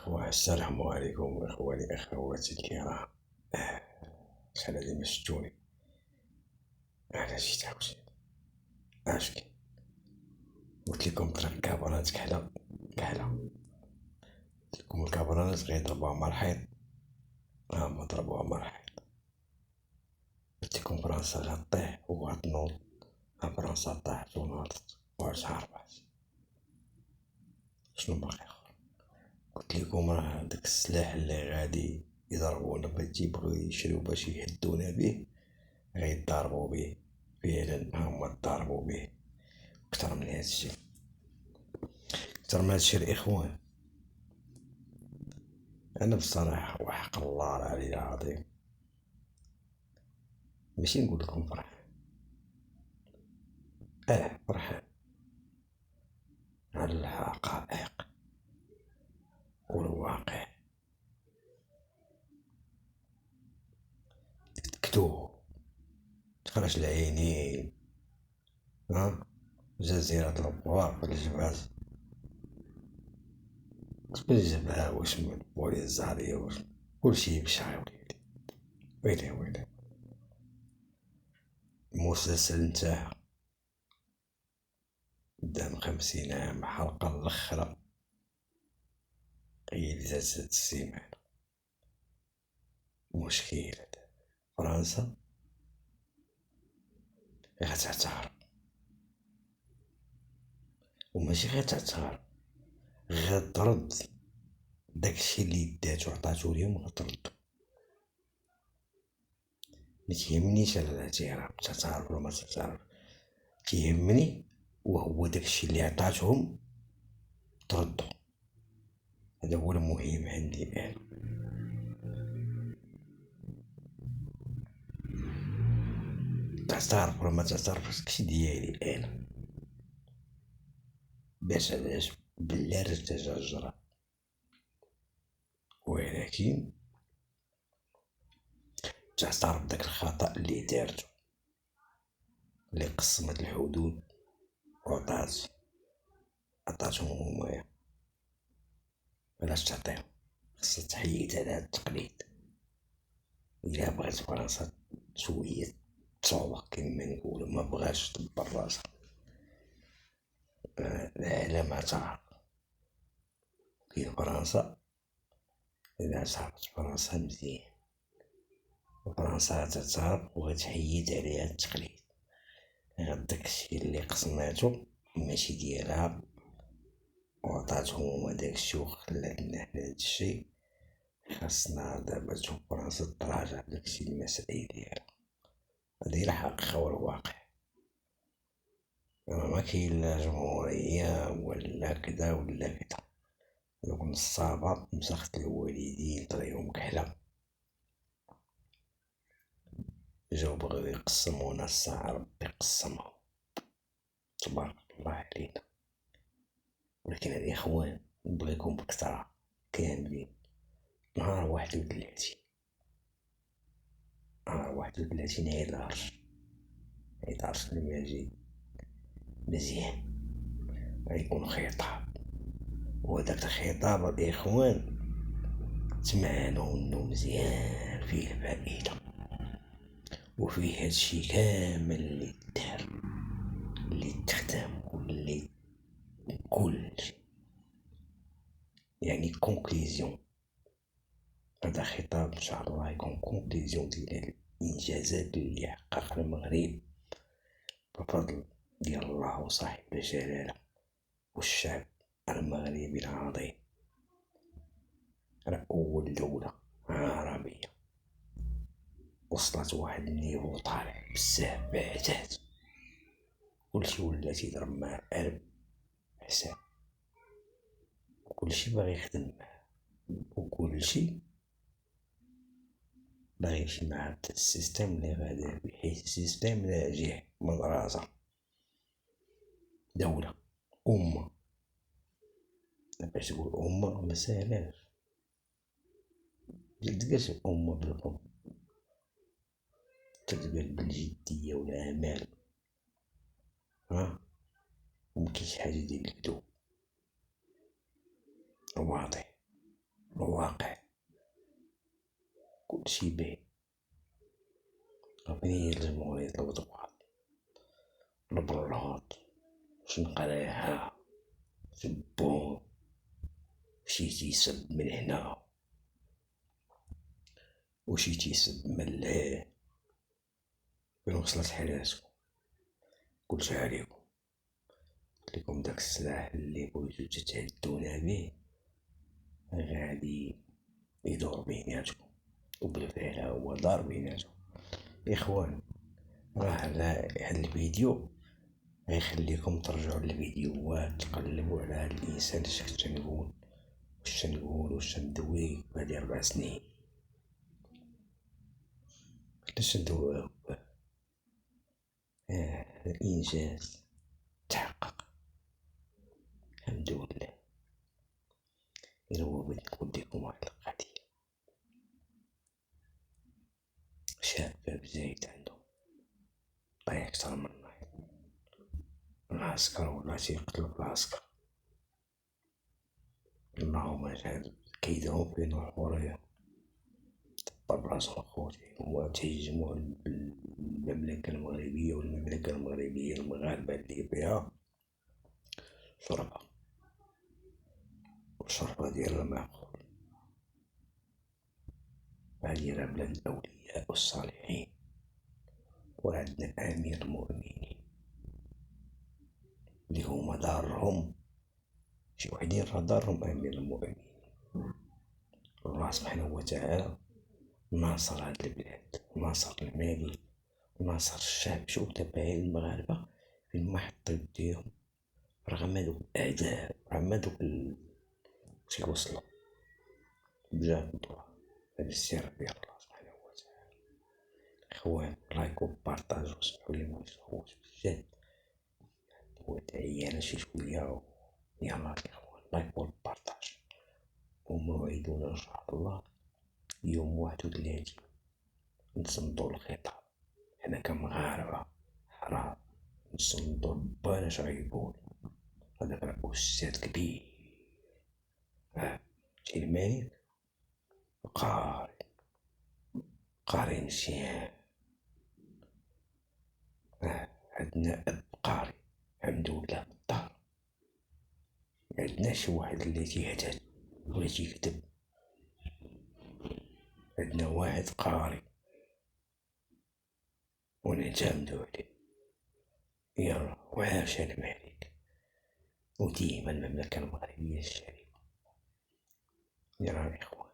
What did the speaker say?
السلام عليكم إخواني أخواتي الكرام. شحال هادي ما شفتوني. أنا جيت عاوتاني. اش كاين؟ قلت لكم ضرب الكابرات كحلة كحلة. قلت لكم الكابرات غيضربوها مع الحيط، هما ضربوها مع الحيط. قلت لكم فرنسا غطيح وغتنوض، فرنسا طاحت وناضت ورجع ربحت. شنو باقي اخر؟ قلت لكم راه داك السلاح اللي غادي يضربونا باش يبغيو يشريو باش يهدونا به غيضاربو به، فعلا هما ضاربو به. كتر من هادشي، كتر من هادشي الإخوان. أنا بصراحة وحق الله العلي العظيم ماشي نقول لكم فرحان، فرحان على الحقائق والواقع. تكتو تخرج العينين، جزيرة الأبواق الجبال الجبال واش من بولي الزهرية واش كلشي مشى يا وليدي. ويلي ويلي المسلسل نتاعها قدام 50 عام، الحلقة الأخرى هي اللي زادت هاد السيمانة. مشكلة فرنسا غتعترف، وماشي غير تعترف، غترد داكشي اللي داتو عطاتو ليهم، غتردو. متيهمنيش على الاعتراف، تعترف ولا ما تعترف، كيهمني وهو داكشي اللي عطاتهم تردو. هذا هو المهم عندي الآن. تعترف ولا ما تعترفش داكشي ديالي أنا، باش علاش بلا رجع، ولكن تعترف بداك الخطأ اللي دارتو، اللي قسمت الحدود عطاتهم همايا. بلاش تعطيهم، خاصها تحيد على هاد التقليد. إلا بغات فرنسا شوية تسوق كيما نقولو، ما بغاش تدبر راسها، العالم اعترف. كاين فرنسا، إلا عرفت فرنسا مزيان، وفرنسا غتعترف وغتحيد عليها التقليد. داكشي اللي قسماتو ماشي ديالها، وعطاتهم هما داكشي وخلاتنا حنا هادشي. خاصنا دابا تشوف فرنسا تراجع داكشي المسائل ديالها. هادي هي الحقيقة والواقع. ما كاين لا جمهورية ولا كدا ولا كدا. دوك النصابة مسخت الوالدين طريهم كحلة، جاو بغاو يقسمونا الساعة ربي قسمهم، تبارك الله علينا. ولكن الإخوان نبغيكم بكثرة كاملين. نهار 31 عيد العرش، عيد عرش المجيد مزيان، غيكون خطاب. وهداك الخطاب الإخوان تمعنوا منو مزيان، فيه الفائدة وفيه هادشي كامل اللي دار، اللي تخدم واللي كلشي. يعني كونكليزيون، هذا خطاب ان شاء الله يكون كونكليزيون ديال الانجازات اللي حققها المغرب بفضل ديال الله وصاحب الجلالة والشعب المغربي العظيم. راه اول دولة عربية وصلت واحد النيفو طالع بزاف بعدات، كلشي ولا تيضرب مع قلب حساب، وكلشي باغي يخدم معاه، وكلشي باغي يمشي مع السيستم اللي غادي به، حيت السيستم ناجح من راسه. دولة أمة، باش تقول أمة مساهلاش، متلقاش أمة بالحب، تتقال بالجدية والأعمال. ومكاينش حاجة ديال الكذوب، واضح. الواقع كل شي باين. ربي الجمهورية الأوروبية البلاط شنقراها سبون وشي تيسب من هنا وشي تيسب من لهيه. وين وصلت حالاتكم؟ قلتها عليكم، قلت لكم داك السلاح اللي بغيتو تتعدونا به غادي يدور بيناتكم، وبالفعل هو دار بيناتكم. إخوان راه هاد الفيديو غيخليكم ترجعوا للفيديوهات تقلبوا على هاد الانسان واش ندوي بهادي 4 سنين. علاش ندويو الانجاز تحقق الحمد لله. إلا هو بغيت نقول لكم واحد القضية، شاب زايد عندو طايح أكتر من العسكر ولا تيقتلو في العسكر، اللهم اجعل كيدهم في نحورهم. طب راسهم خوتي هما تيهجمو المملكة المغربية، والمملكة المغربية المغاربة اللي فيها شربة ديال المعقول. هادي راه بلاد الأولياء والصالحين، وعندنا أمير المؤمنين اللي هما دارهم شي وحدين راه دارهم أمير المؤمنين. الله سبحانه وتعالى ناصر هاد البلاد وناصر الملك وناصر الشعب. شوف دابا هاد المغاربة فين ما حطو يديهم رغم هادوك الأعداء رغم هادوك تيوصلو بجاه الله. هاد السر ديال الله سبحانه وتعالى. إخوان لايك وبارطاج وسمحولي منسوقوش بزاف ودعيانا شي شوية. يلا إخوان لايك وبارطاج، وموعدنا إن شاء الله يوم 31 نصمدو الخطاب. حنا كمغاربة حرام نصمدو بان اش غيقول. هذاك راه أستاذ كبير، شي الملك قاري مزيان. عندنا أب قاري الحمد لله في الدار، معندناش واحد اللي تيهتد ولا تيكذب، عندنا واحد قاري ونعتمدو عليه. يلا وعاش الملك، وديما المملكة المغربية الشريفة. يلا الإخوان.